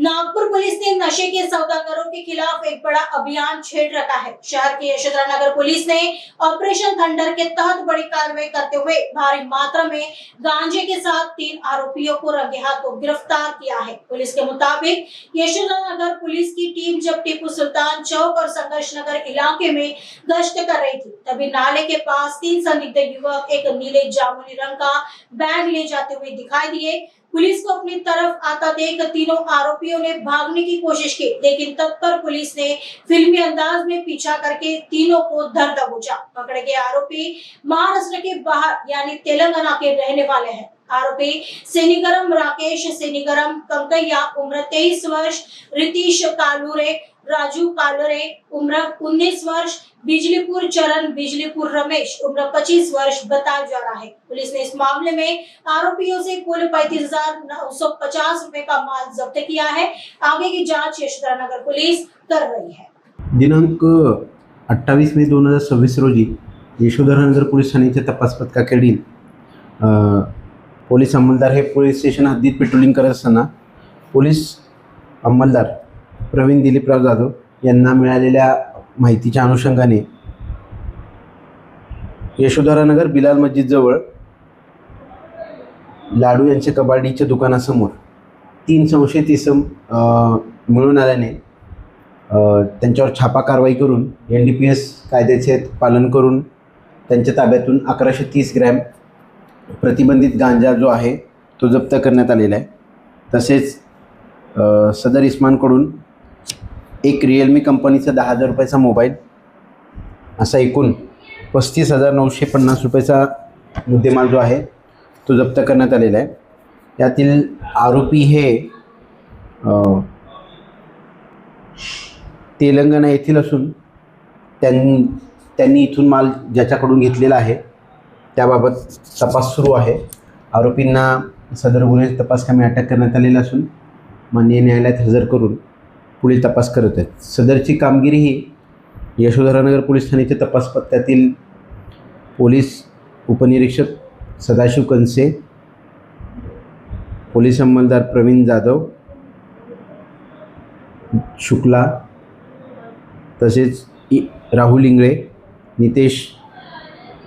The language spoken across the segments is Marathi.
नागपुर पुलिस ने नशे के सौदागरों के खिलाफ एक बड़ा अभियान छेड़ रखा है। शहर की यशोधरा नगर पुलिस ने ऑपरेशन थंडर के तहत बड़ी कार्रवाई करते हुए भारी मात्रा में गांजे के साथ 3 आरोपियों को रंगे हाथों गिरफ्तार किया है। पुलिस के मुताबिक यशोधरा नगर पुलिस की टीम जब टीपू सुल्तान चौक और संघर्ष नगर इलाके में गश्त कर रही थी, तभी नाले के पास 3 संदिग्ध युवक एक नीले जामुनी रंग का बैग ले जाते हुए दिखाई दिए। पुलिस को अपनी तरफ आता देख तीनों आरोपियों ने भागने की कोशिश की, लेकिन तत्पर पुलिस ने फिल्मी अंदाज में पीछा करके तीनों को धर दबोचा। पकड़े गए आरोपी महाराष्ट्र के बाहर यानी तेलंगाना के रहने वाले हैं। आरोपी सेनिगरम राकेश सेनिगरम कंकैया उम्र 23 वर्ष, रितीश कालूरे राजू कालरे उम्र 19 वर्ष, बिजलीपुर चरण बिजलीपुर रमेश उम्र 25 वर्ष बताया जा रहा है। पुलिस ने इस मामले में आरोपियों से कुल 35,950 रुपए का माल जब्त किया है। आगे की जांच यशोधरा नगर पुलिस कर रही है। दिनांक 28 मे 2026 रोजी यशोधरा नगर पोलीस ठाण्याच्या तपास पथकाकडील पोलीस अंमलदार हे पोलीस स्टेशन हद्दीत पेट्रोलिंग करत असताना पोलीस अंमलदार प्रवीण दिलीपराव जाधव यांना मिळालेल्या माहितीच्या अनुषंगाने यशोधरा नगर बिलाल मस्जिद जवळ लाडू यांच्या कबाडीच्या दुकानासमोर 3 संशयित इसम मिळून आल्याने त्यांच्यावर छापा कारवाई करून NDPS कायद्याचे पालन करून त्यांच्या ताब्यातून 1130 ग्रॅम प्रतिबंधित गांजा जो आहे तो जप्त करण्यात आलेला आहे। तसेच सदर इस्मानकडून एक रिअलमी कंपनीचा 10,000 रुपयाचा मोबाईल असा एकूण 35,950 रुपयाचा मुद्देमाल जो आहे तो जप्त करण्यात आलेला आहे। यातील आरोपी हे तेलंगणा येथील असून त्यांनी इथून माल ज्याच्याकडून घेतलेला आहे त्याबाबत तपास सुरू आहे। आरोपींना सदर गुन्हे तपास कामी अटक करण्यात आलेला असून माननीय न्यायालयात हजर करून पुढील तपास करत आहेत। सदरची कामगिरी ही यशोधरा नगर पोलीस ठाण्याच्या तपास पथकातील पोलीस उपनिरीक्षक सदाशिव कंसे, पोलीस अंमलदार प्रवीण जाधव शुक्ला, तसेच राहुल इंगळे, नितेश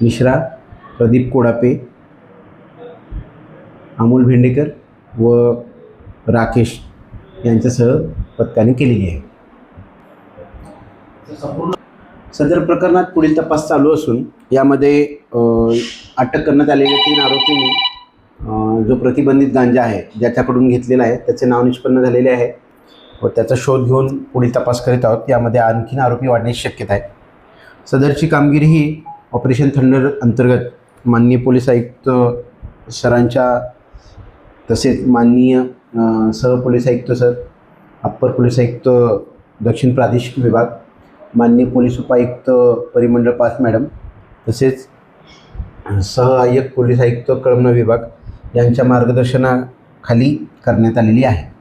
मिश्रा, प्रदीप कोडापे, अमोल भेंडेकर व राकेश यांच्यासह पथकाने केलेली आहे। सदर प्रकरणात पुढील तपास चालू असून यामध्ये अटक करण्यात आलेल्या 3 आरोपींनी जो प्रतिबंधित गांजा आहे ज्याच्याकडून घेतलेला आहे त्याचे नाव निष्पन्न झालेले आहे व त्याचा शोध घेऊन पुढील तपास करीत आहोत। यामध्ये आणखीन आरोपी वाढण्याची शक्यता आहे। सदरची कामगिरी ही ऑपरेशन थंडर अंतर्गत माननीय पोलीस आयुक्त सरांच्या तसेच माननीय सहपोलीस आयुक्त सर, अप्पर पोलीस आयुक्त दक्षिण प्रादेशिक विभाग, माननीय पोलीस उपायुक्त परिमंडळ 5 मॅडम तसेच सहाय्यक पोलीस आयुक्त कळमना विभाग यांच्या मार्गदर्शनाखाली करण्यात आलेली आहे।